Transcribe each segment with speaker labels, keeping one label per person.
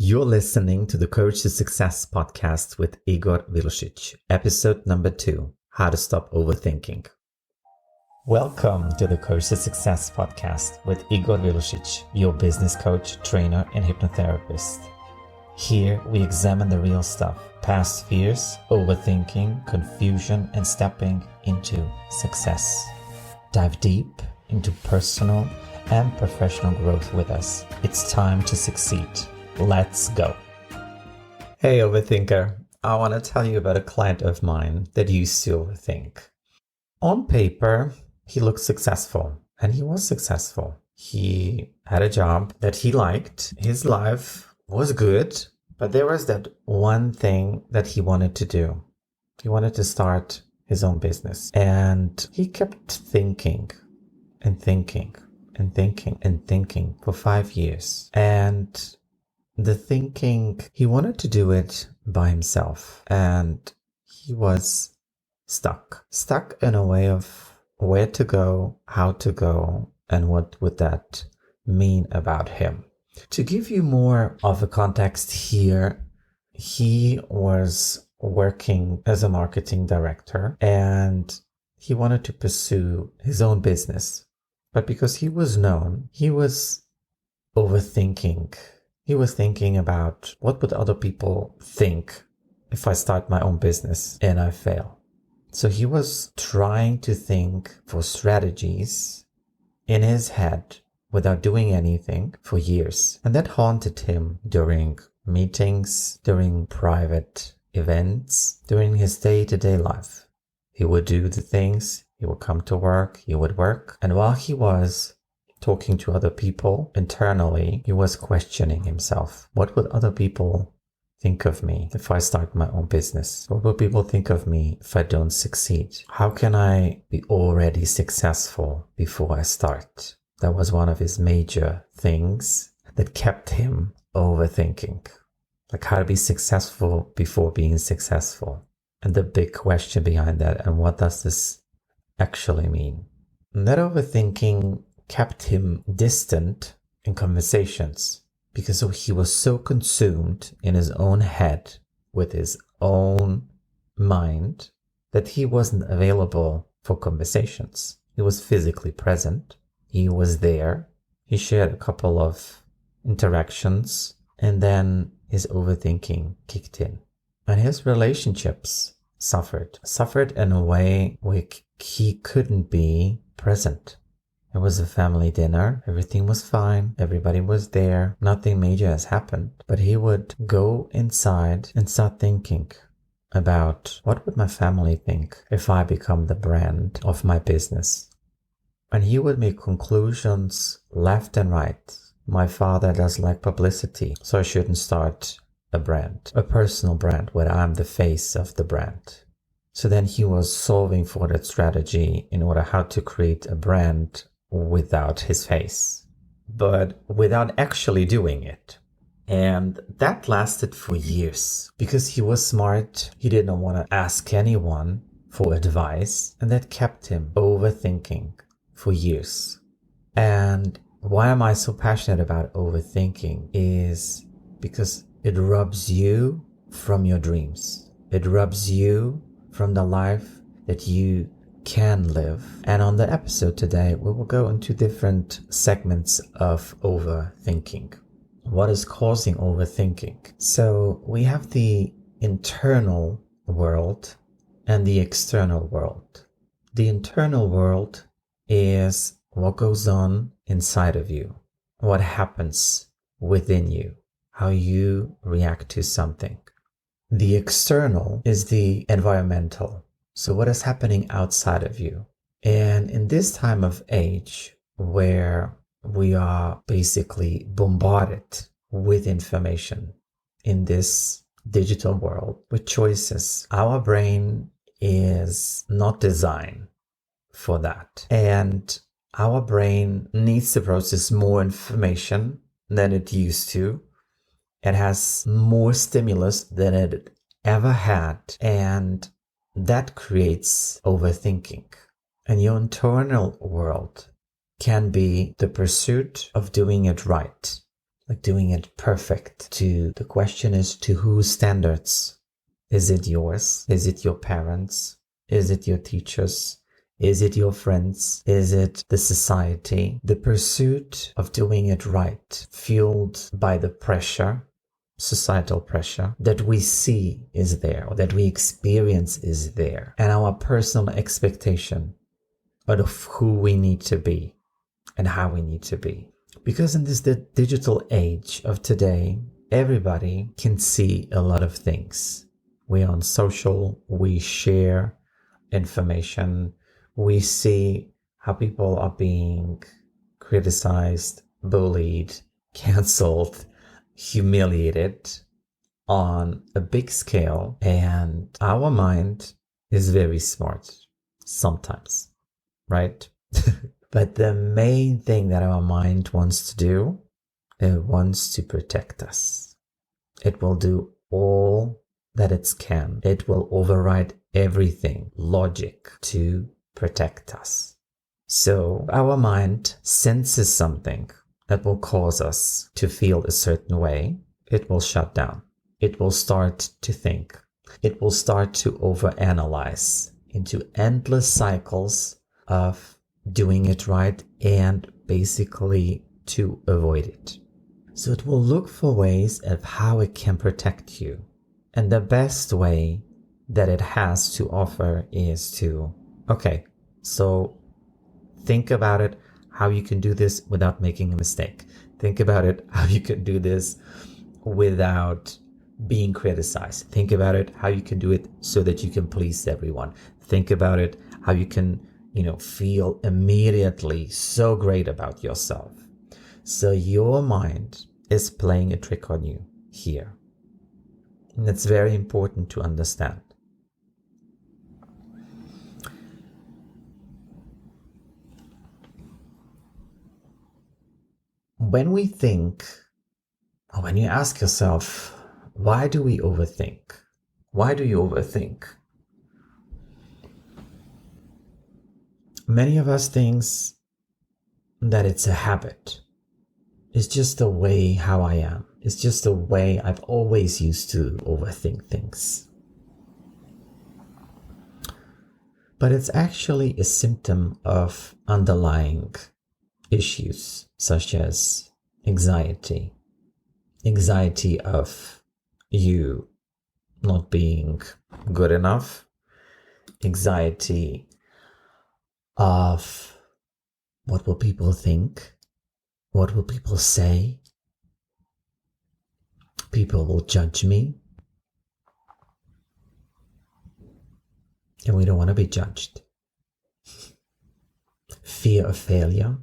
Speaker 1: You're listening to the Courage to Success podcast with Igor Vilosic, episode number 2, How to Stop Overthinking. Welcome to the Courage to Success podcast with Igor Vilosic, your business coach, trainer, and hypnotherapist. Here we examine the real stuff, past fears, overthinking, confusion, and stepping into success. Dive deep into personal and professional growth with us. It's time to succeed. Let's go. Hey, overthinker. I want to tell you about a client of mine that used to overthink. On paper, he looked successful, and he was successful. He had a job that he liked. His life was good, but there was that one thing that he wanted to do. He wanted to start his own business, and he kept thinking and thinking and thinking and thinking for 5 years. And the thinking, he wanted to do it by himself, and he was stuck in a way of where to go, how to go, and what would that mean about him. To give you more of a context here, he was working as a marketing director and he wanted to pursue his own business. But because he was known, he was overthinking. He was thinking about what would other people think if I start my own business and I fail. So he was trying to think for strategies in his head without doing anything for years. And that haunted him during meetings, during private events, during his day-to-day life. He would do the things, he would come to work, he would work. And while he was talking to other people internally, he was questioning himself. What would other people think of me if I start my own business? What will people think of me if I don't succeed? How can I be already successful before I start? That was one of his major things that kept him overthinking. Like how to be successful before being successful. And the big question behind that, and what does this actually mean? And that overthinking kept him distant in conversations because he was so consumed in his own head with his own mind that he wasn't available for conversations. He was physically present. He was there. He shared a couple of interactions, and then his overthinking kicked in. And his relationships suffered in a way where he couldn't be present. It was a family dinner. Everything was fine. Everybody was there. Nothing major has happened. But he would go inside and start thinking about what would my family think if I become the brand of my business. And he would make conclusions left and right. My father doesn't like publicity, so I shouldn't start a brand, a personal brand where I'm the face of the brand. So then he was solving for that strategy in order how to create a brand without his face, but without actually doing it. And that lasted for years because he was smart. He didn't want to ask anyone for advice, and that kept him overthinking for years. And why am I so passionate about overthinking is because it robs you from your dreams. It robs you from the life that you can live. And on the episode today, we will go into different segments of overthinking. What is causing overthinking? So we have the internal world and the external world. The internal world is what goes on inside of you, what happens within you, how you react to something. The external is the environmental. So what is happening outside of you? And in this time of age where we are basically bombarded with information in this digital world with choices, our brain is not designed for that. And our brain needs to process more information than it used to. It has more stimulus than it ever had. And that creates overthinking. And your internal world can be the pursuit of doing it right. like doing it perfect. The question is, to whose standards? Is it yours? Is it your parents? Is it your teachers? Is it your friends? Is it the society? The pursuit of doing it right, fueled by the pressure, societal pressure, that we see is there, or that we experience is there, and our personal expectation of who we need to be and how we need to be. Because in this digital age of today, everybody can see a lot of things. We're on social, we share information, we see how people are being criticized, bullied, cancelled, humiliated on a big scale, and our mind is very smart sometimes, right? But the main thing that our mind wants to do, it wants to protect us. It will do all that it can. It will override everything, logic, to protect us. So our mind senses something that will cause us to feel a certain way. It will shut down. It will start to think. It will start to overanalyze into endless cycles of doing it right and basically to avoid it. So it will look for ways of how it can protect you. And the best way that it has to offer is to, okay, so think about it, how you can do this without making a mistake. Think about it, how you can do this without being criticized. Think about it, how you can do it so that you can please everyone. Think about it, how you can, feel immediately so great about yourself. So your mind is playing a trick on you here. And it's very important to understand. When we think, or when you ask yourself, why do we overthink? Why do you overthink? Many of us think that it's a habit. It's just the way how I am. It's just the way I've always used to overthink things. But it's actually a symptom of underlying issues such as anxiety. Anxiety of you not being good enough. Anxiety of what will people think? What will people say? People will judge me. And we don't want to be judged. Fear of failure.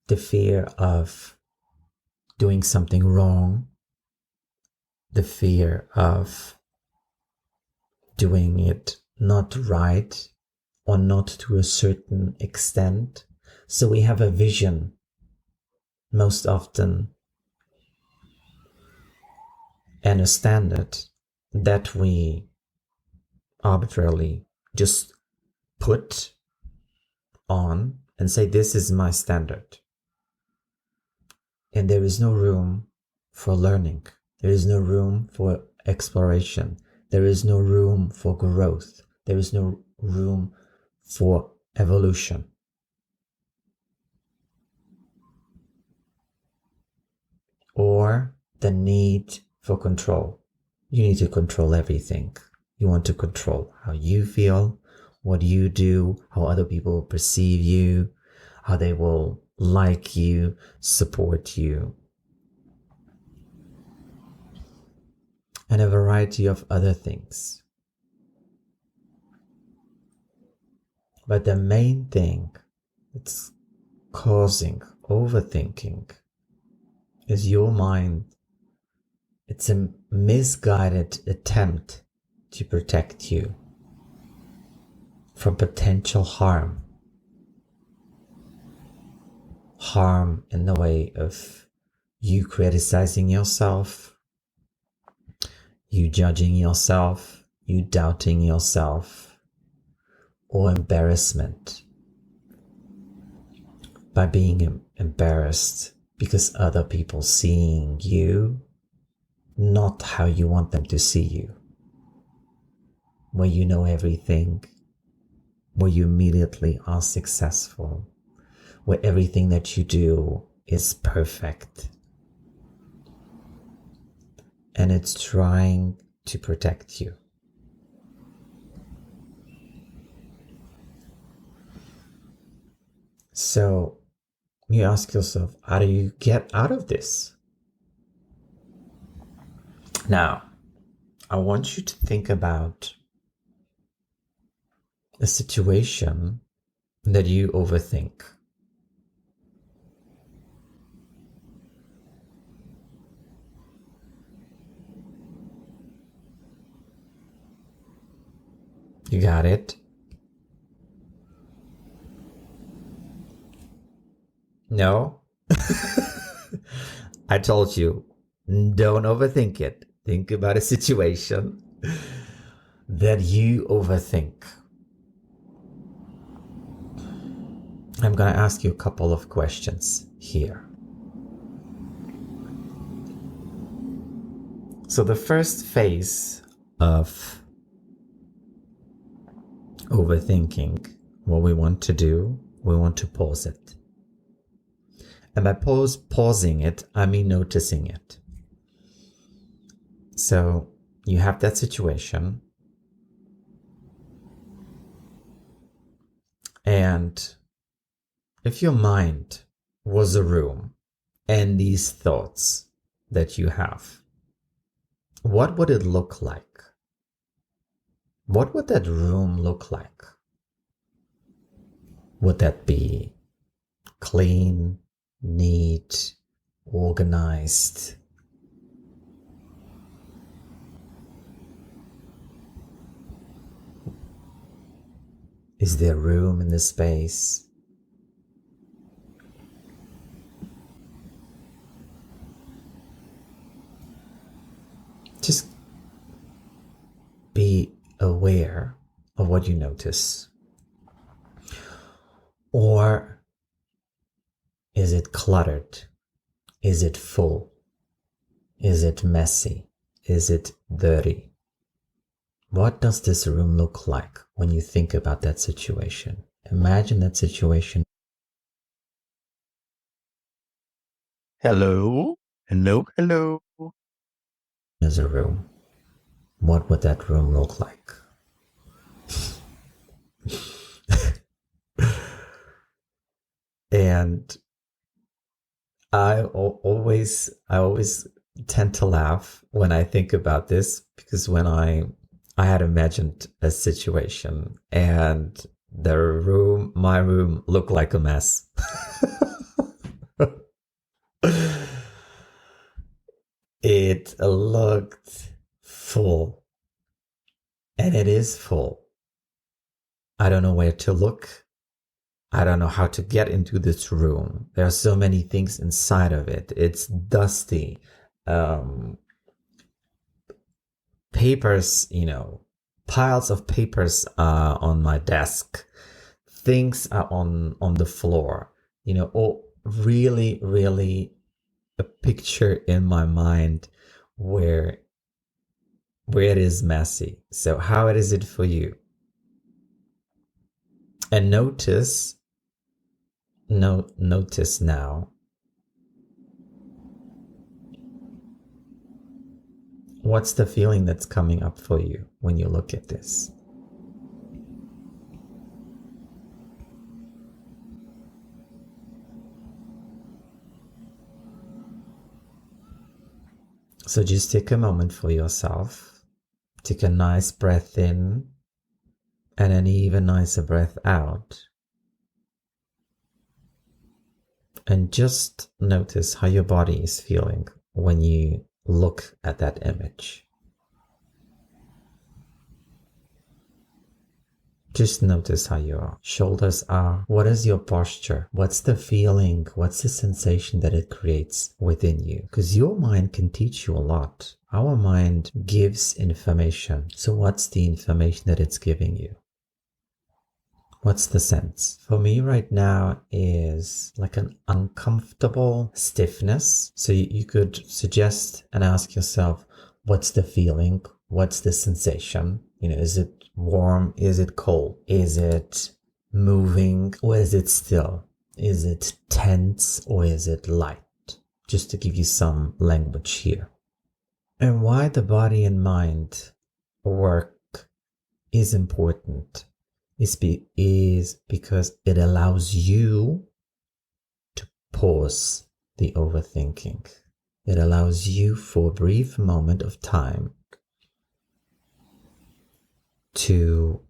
Speaker 1: The fear of doing something wrong. The fear of doing it not right or not to a certain extent. So we have a vision most often and a standard that we arbitrarily just put on and say, this is my standard. And there is no room for learning. There is no room for exploration. There is no room for growth. There is no room for evolution. Or the need for control. You need to control everything. You want to control how you feel, what you do, how other people perceive you, how they will like you, support you, and a variety of other things. But the main thing that's causing overthinking is your mind. It's a misguided attempt to protect you from potential harm. Harm in the way of you criticizing yourself, you judging yourself, you doubting yourself, or embarrassment by being embarrassed because other people seeing you not how you want them to see you, where you know everything, where you immediately are successful, where everything that you do is perfect, and it's trying to protect you. So you ask yourself, how do you get out of this? Now, I want you to think about a situation that you overthink. You got it? No? I told you, don't overthink it. Think about a situation that you overthink. I'm going to ask you a couple of questions here. So the first phase of overthinking, what we want to do, we want to pause it. And by pausing it, I mean noticing it. So you have that situation, and if your mind was a room and these thoughts that you have, what would it look like? What would that room look like? Would that be clean, neat, organized? Is there room in the space? Just be aware of what you notice. Or is it cluttered? Is it full? Is it messy? Is it dirty? What does this room look like when you think about that situation? Imagine that situation.
Speaker 2: Hello, hello, hello.
Speaker 1: As a room. What would that room look like? And I always tend to laugh when I think about this, because when I had imagined a situation and my room looked like a mess. It looked full, and it is full. I don't know where to look. I don't know how to get into this room. There are so many things inside of it. It's dusty. Papers, piles of papers are on my desk. Things are on the floor. Really, really a picture in my mind where it is messy. So how is it for you? And notice now, what's the feeling that's coming up for you when you look at this? So just take a moment for yourself. Take a nice breath in and an even nicer breath out. And just notice how your body is feeling when you look at that image. Just notice how your shoulders are. What is your posture? What's the feeling? What's the sensation that it creates within you? Because your mind can teach you a lot. Our mind gives information. So what's the information that it's giving you? What's the sense? For me right now is like an uncomfortable stiffness. So you could suggest and ask yourself, what's the feeling? What's the sensation? Is it warm? Is it cold? Is it moving? Or is it still? Is it tense or is it light? Just to give you some language here. And why the body and mind work is important is because it allows you to pause the overthinking. It allows you for a brief moment of time to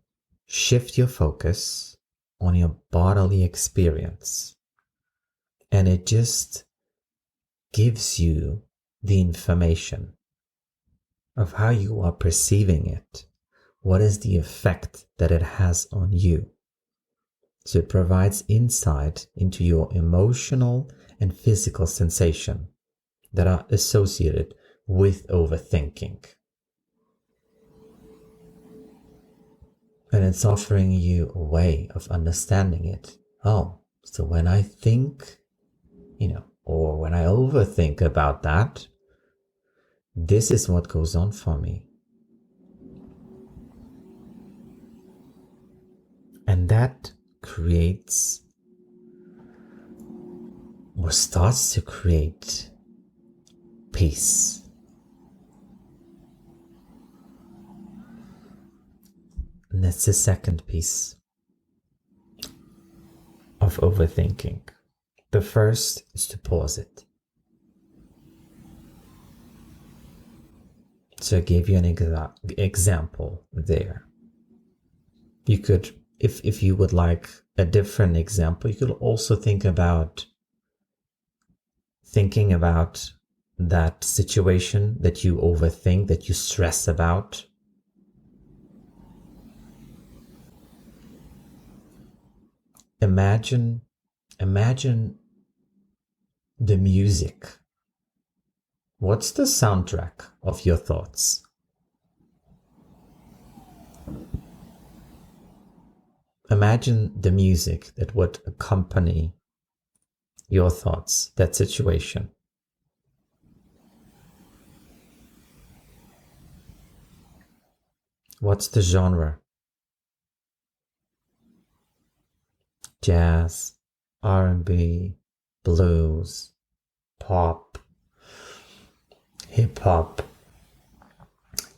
Speaker 1: shift your focus on your bodily experience. And it just gives you the information of how you are perceiving it. What is the effect that it has on you? So it provides insight into your emotional and physical sensation that are associated with overthinking. And it's offering you a way of understanding it. Oh, so when I think, or when I overthink about that, this is what goes on for me. And that creates or starts to create peace. And that's the second piece of overthinking. The first is to pause it. So I gave you an example there. You could, if you would like a different example, you could also thinking about that situation that you overthink, that you stress about. Imagine the music. What's the soundtrack of your thoughts? Imagine the music that would accompany your thoughts, that situation. What's the genre? Jazz, R&B, blues, pop, hip hop,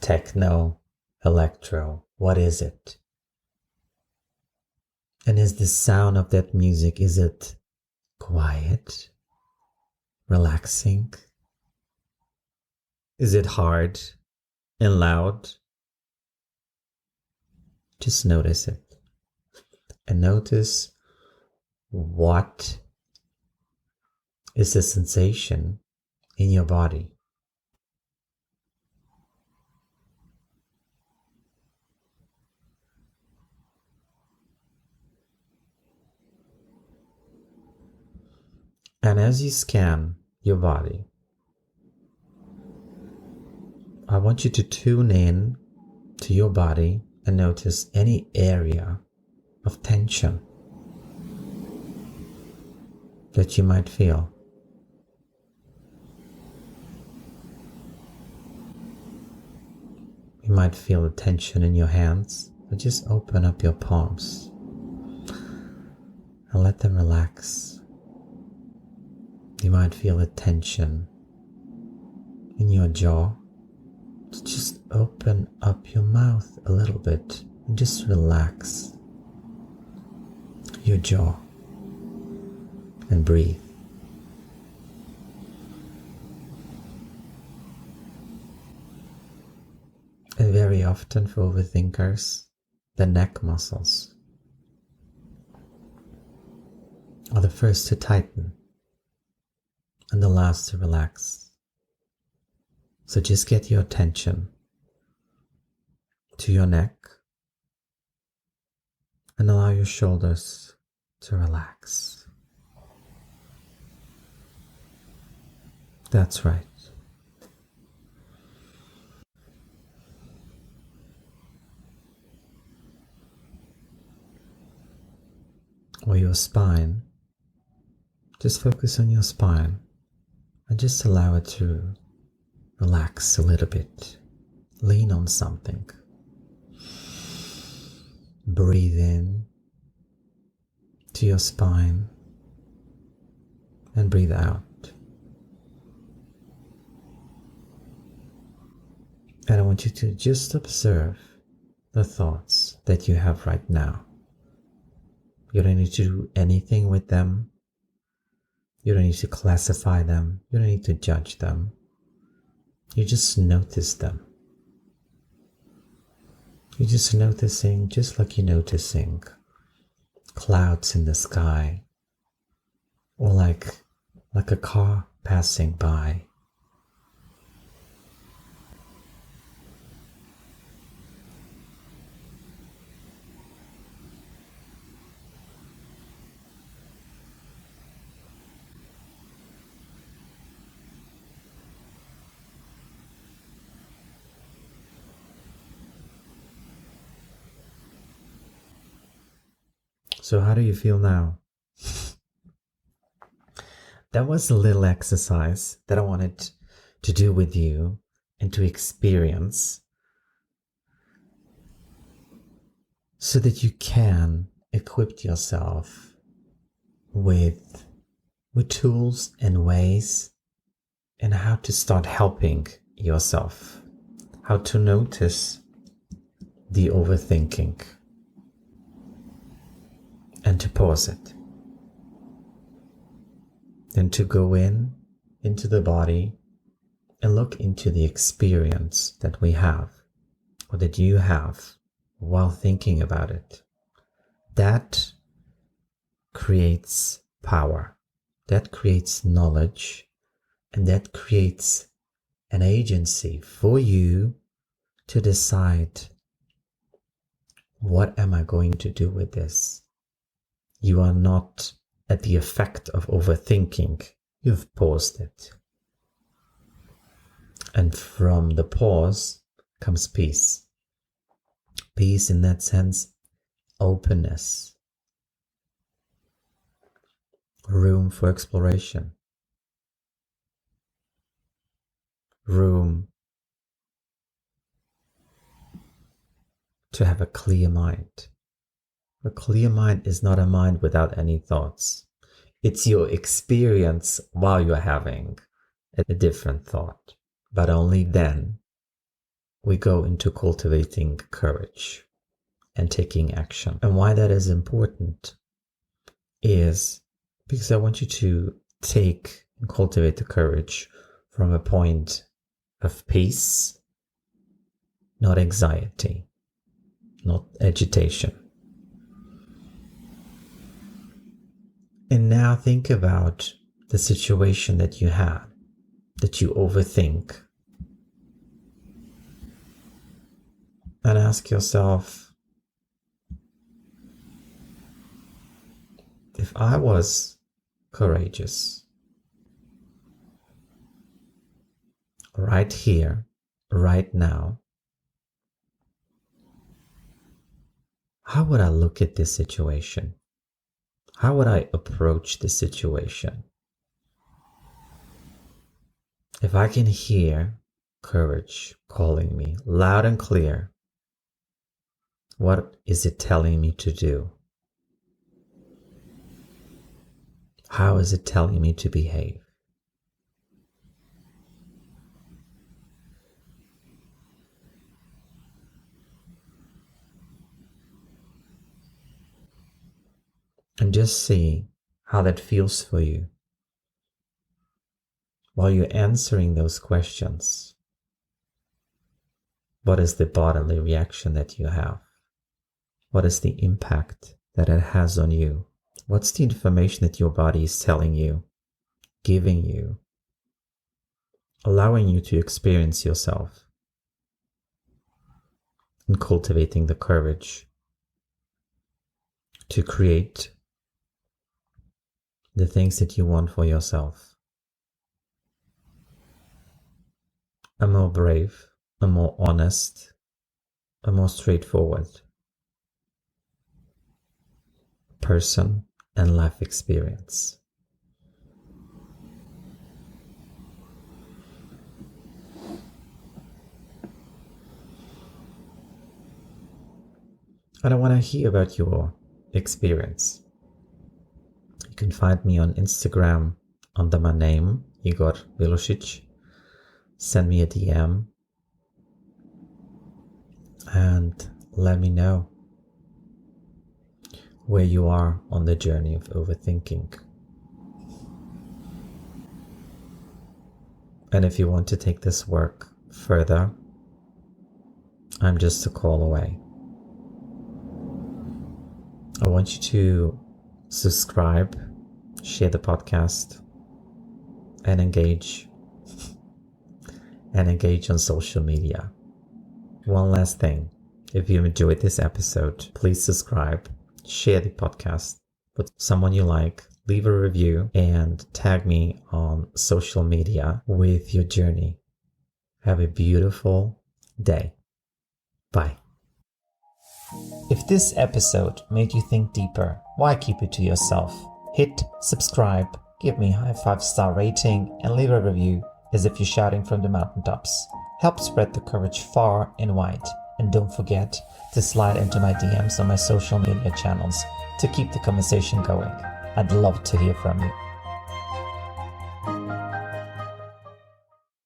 Speaker 1: techno, electro. What is it? And is the sound of that music, is it quiet, relaxing? Is it hard and loud? Just notice it. And notice what is the sensation in your body. And as you scan your body, I want you to tune in to your body and notice any area of tension that you might feel. You might feel the tension in your hands, but just open up your palms and let them relax. You might feel the tension in your jaw. So just open up your mouth a little bit and just relax your jaw and breathe. And very often for overthinkers, the neck muscles are the first to tighten and the last to relax. So just get your attention to your neck and allow your shoulders to relax. That's right. or your spine, just focus on your spine and just allow it to relax a little bit. Lean on something. Breathe in to your spine and breathe out. And I want you to just observe the thoughts that you have right now. You don't need to do anything with them. You don't need to classify them. You don't need to judge them. You just notice them. You're just noticing, just like you're noticing clouds in the sky, or like a car passing by. So how do you feel now? That was a little exercise that I wanted to do with you and to experience so that you can equip yourself with tools and ways and how to start helping yourself, how to notice the overthinking and to pause it. Then to go into the body and look into the experience that we have or that you have while thinking about it. That creates power, that creates knowledge, and that creates an agency for you to decide, what am I going to do with this? You are not at the effect of overthinking. You've paused it. And from the pause comes peace. Peace in that sense, openness, room for exploration, room to have a clear mind. A clear mind is not a mind without any thoughts. It's your experience while you're having a different thought. But only then we go into cultivating courage and taking action. And why that is important is because I want you to take and cultivate the courage from a point of peace, not anxiety, not agitation. And now think about the situation that you had, that you overthink. And ask yourself, if I was courageous, right here, right now, how would I look at this situation? How would I approach this situation? If I can hear courage calling me loud and clear, what is it telling me to do? How is it telling me to behave? And just see how that feels for you. While you're answering those questions, what is the bodily reaction that you have? What is the impact that it has on you? What's the information that your body is telling you, giving you, allowing you to experience yourself, and cultivating the courage to create the things that you want for yourself? A more brave, a more honest, a more straightforward person and life experience. And I want to hear about your experience. You can find me on Instagram under my name, Igor Vilosic. Send me a DM and let me know where you are on the journey of overthinking. And if you want to take this work further, I'm just a call away. I want you to subscribe, share the podcast, and engage on social media. One last thing, if you enjoyed this episode, please subscribe, share the podcast with someone you like, leave a review, and tag me on social media with your journey. Have a beautiful day. Bye. If this episode made you think deeper, why keep it to yourself? Hit subscribe, give me a 5-star rating, and leave a review as if you're shouting from the mountaintops. Help spread the courage far and wide. And don't forget to slide into my DMs on my social media channels to keep the conversation going. I'd love to hear from you.